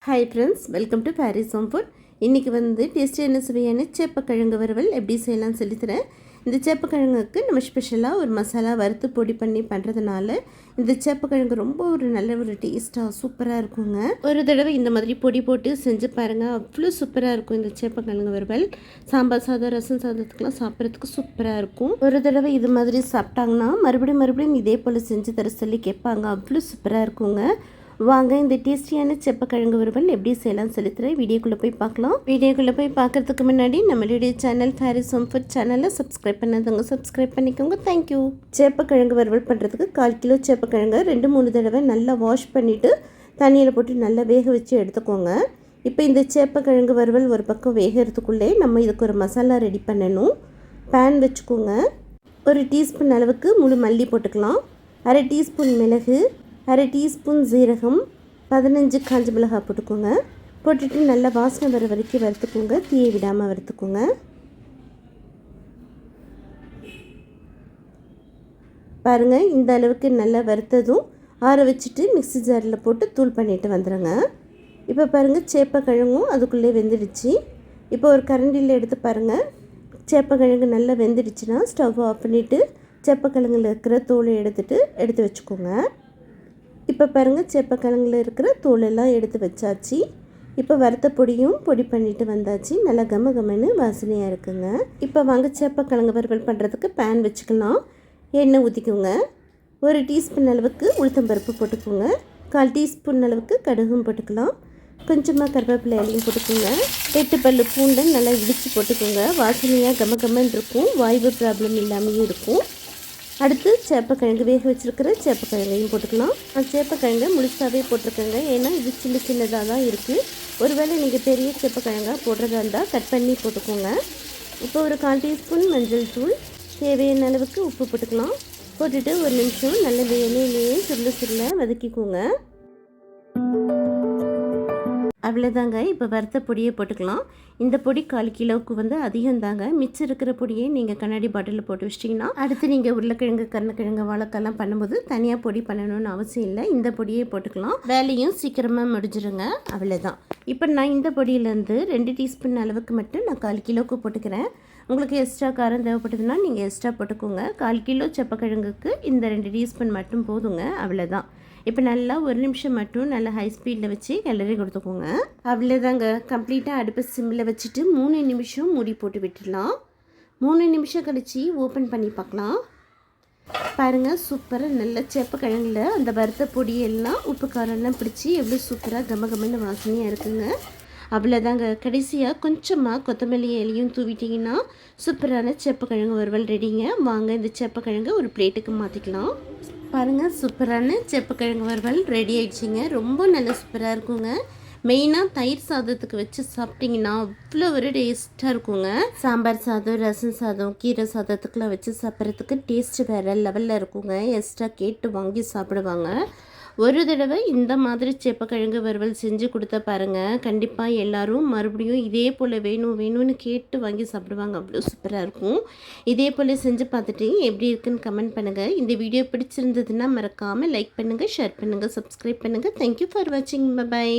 Hi friends, welcome to Paris home food. இன்றைக்கி டேஸ்டியான சுவையான சேப்பக்கிழங்கு வறுவல் எப்படி செய்யலாம்னு சொல்லித்தரேன். இந்த சேப்பக்கிழங்குக்கு நம்ம ஸ்பெஷலாக ஒரு மசாலா வறுத்து பொடி பண்ணி பண்ணுறதுனால இந்த சேப்பக்கிழங்கு ரொம்ப நல்ல ஒரு டேஸ்ட்டாக சூப்பராக இருக்குங்க. ஒரு தடவை இந்த மாதிரி பொடி போட்டு செஞ்சு பாருங்கள், அவ்வளோ சூப்பராக இருக்கும். இந்த சேப்பக்கிழங்கு வறுவல் சாம்பார் சாதம், ரசம் சாதத்துக்குலாம் சாப்பிட்றதுக்கு சூப்பராக இருக்கும். ஒரு தடவை இது மாதிரி சாப்பிட்டாங்கன்னா மறுபடியும் இதே போல் செஞ்சு தர சொல்லி கேட்பாங்க. அவ்வளோ சூப்பராக இருக்குங்க. வாங்க இந்த டேஸ்டியான சேப்பக்கிழங்கு வறுவல் எப்படி செய்யலாம்னு சொல்லித்தரேன். வீடியோக்குள்ளே போய் பார்க்கலாம். வீடியோக்குள்ளே போய் பார்க்குறதுக்கு முன்னாடி நம்மளுடைய சேனல் பாரிஸ் ஹோம் ஃபுட் சேனலை சப்ஸ்கிரைப் பண்ணாதவங்க சப்ஸ்கிரைப் பண்ணிக்கோங்க. தேங்க்யூ. சேப்பக்கிழங்கு வறுவல் பண்ணுறதுக்கு 1/4 கிலோ சேப்பக்கிழங்கு 2-3 தடவை நல்லா வாஷ் பண்ணிவிட்டு தண்ணியில் போட்டு நல்லா வேக வச்சு எடுத்துக்கோங்க. இப்போ இந்த சேப்பக்கிழங்கு வறுவல் ஒரு பக்கம் வேகிறதுக்குள்ளே நம்ம இதுக்கு ஒரு மசாலா ரெடி பண்ணணும். பேன் வச்சுக்கோங்க. 1 டீஸ்பூன் அளவுக்கு முழு மல்லி போட்டுக்கலாம். 1/2 டீஸ்பூன் மிளகு, 1/2 டீஸ்பூன் ஜீரகம், 15 காஞ்ச மிளகாய் போட்டுக்கோங்க. போட்டுட்டு நல்லா வாசனை வர வரைக்கும் வறுத்துக்கோங்க. தீயை விடாமல் வறுத்துக்கோங்க. பாருங்கள், இந்த அளவுக்கு நல்லா வறுத்ததும் ஆற வச்சுட்டு மிக்ஸி ஜாரில் போட்டு தூள் பண்ணிவிட்டு வந்துடுங்க. இப்போ பாருங்கள், சேப்பக்கிழங்கும் அதுக்குள்ளே வெந்துடுச்சு. இப்போ ஒரு கரண்டியில் எடுத்து பாருங்கள், சேப்பக்கிழங்கு நல்லா வெந்துடுச்சுன்னா ஸ்டவ் ஆஃப் பண்ணிவிட்டு சேப்பக்கிழங்குல இருக்கிற தோலை எடுத்து வச்சுக்கோங்க. இப்போ பாருங்கள், சேப்பக்கிழங்குல இருக்கிற தோலெல்லாம் எடுத்து வச்சாச்சு. இப்போ வறுத்த பொடியும் பொடி பண்ணிவிட்டு வந்தாச்சு. நல்லா கமன்னு வாசனையாக இருக்குங்க. இப்போ வாங்க சேப்பக்கிழங்கு வறுவல் பண்ணுறதுக்கு பேன் வச்சுக்கலாம். எண்ணெய் ஊற்றிக்கோங்க. 1 டீஸ்பூன் அளவுக்கு உளுத்தம்பருப்பு போட்டுக்கோங்க. 1/4 டீஸ்பூன் அளவுக்கு கடுகும் போட்டுக்கலாம். கொஞ்சமாக கருவேப்பிலை இலையும் போட்டுக்கோங்க. 8 பல்லு பூண்டை நல்லா இடித்து போட்டுக்கோங்க. வாசனையாக கமன்னு இருக்கும். வாய்வு ப்ராப்ளம் இல்லாமையும் இருக்கும். அடுத்து சேப்பக்கிழங்கு வேக வச்சுருக்கிற சேப்பக்கிழங்கையும் போட்டுக்கலாம். சேப்பக்கிழங்கை முழுசாகவே போட்டிருக்கேங்க, ஏன்னா இது சின்னதாக தான் இருக்குது. ஒருவேளை நீங்கள் பெரிய சேப்பக்கிழங்கா போடுறதா இருந்தால் கட் பண்ணி போட்டுக்கோங்க. இப்போ ஒரு 1/4 டீஸ்பூன் மஞ்சள் தூள், தேவையான அளவுக்கு உப்பு போட்டுக்கலாம். போட்டுட்டு 1 நிமிஷம் நல்ல எண்ணெயிலேயே சுருள வதக்கிக்கோங்க. அவ்வளோதாங்க. இப்போ வறுத்த பொடியை போட்டுக்கலாம். இந்த பொடி 1/4 கிலோவுக்கு அதிகம் தாங்க. மிச்சம் இருக்கிற பொடியை நீங்கள் கண்ணாடி பாட்டிலில் போட்டு வச்சிட்டிங்கன்னா அடுத்து நீங்கள் உருளைக்கிழங்கு, கருணக்கிழங்கு, வாழைக்காய்லாம் பண்ணும்போது தனியாக பொடி பண்ணணும்னு அவசியம் இல்லை. இந்த பொடியை போட்டுக்கலாம். வேலையும் சீக்கிரமாக முடிஞ்சிடுங்க. அவ்வளோதான். இப்போ நான் இந்த பொடியிலேருந்து 2 டீஸ்பூன் அளவுக்கு மட்டும் நான் 1/4 கிலோவுக்கு போட்டுக்கிறேன். உங்களுக்கு எக்ஸ்ட்ரா காரம் தேவைப்பட்டதுன்னா நீங்கள் எக்ஸ்ட்ரா போட்டுக்கோங்க. 1/4 கிலோ சேப்பக்கிழங்குக்கு இந்த 2 டீஸ்பூன் மட்டும் போதுங்க. அவ்வளோதான். இப்போ நல்லா 1 நிமிஷம் மட்டும் நல்லா ஹை ஸ்பீடில் வச்சு கிளறி கொடுத்துக்கோங்க. அவ்வளோதாங்க. கம்ப்ளீட்டாக அடுப்பு சிம்மில் வச்சுட்டு 3 நிமிஷம் மூடி போட்டு விட்டுடலாம். 3 நிமிஷம் கழித்து ஓப்பன் பண்ணி பார்க்கலாம். பாருங்கள், சூப்பராக நல்ல சேப்பக்கிழங்குல அந்த வறுத்த பொடியெல்லாம் உப்பு காரம்லாம் பிடிச்சி எவ்வளோ சூப்பராக கமன்னு வாசனையாக இருக்குங்க. அவ்வளோதாங்க. கடைசியாக கொஞ்சமாக கொத்தமல்லி இலையும் தூவிட்டிங்கன்னா சூப்பரான சேப்பக்கிழங்கு வறுவல் ரெடிங்க. வாங்க இந்த சேப்பக்கிழங்கு ஒரு பிளேட்டுக்கு மாற்றிக்கலாம். பாருங்கள், சூப்பரான சேப்பக்கிழங்கு வறுவல் ரெடி ஆகிடுச்சிங்க. ரொம்ப நல்ல சூப்பராக இருக்குங்க. மெயினாக தயிர் சாதத்துக்கு வச்சு சாப்பிட்டிங்கன்னா அவ்வளோ ஒரு டேஸ்ட்டாக இருக்குங்க. சாம்பார் சாதம், ரசம் சாதம், கீரை சாதத்துக்குலாம் வச்சு சாப்பிட்றதுக்கு டேஸ்ட்டு வேறு லெவலில் இருக்குங்க. எக்ஸ்ட்ரா கேட்டு வாங்கி சாப்பிடுவாங்க. ஒரு தடவை இந்த மாதிரி சேப்பக்கிழங்கு வறுவல் செஞ்சு கொடுத்த பாருங்கள், கண்டிப்பாக எல்லோரும் மறுபடியும் இதே போல் வேணும்னு கேட்டு வாங்கி சாப்பிடுவாங்க. அவ்வளோ சூப்பராக இருக்கும். இதே போல் செஞ்சு பார்த்துட்டு எப்படி இருக்குன்னு கமெண்ட் பண்ணுங்கள். இந்த வீடியோ பிடிச்சிருந்ததுன்னா மறக்காமல் லைக் பண்ணுங்கள், ஷேர் பண்ணுங்கள், சப்ஸ்கிரைப் பண்ணுங்கள். தேங்க்யூ ஃபார் வாட்சிங். பை.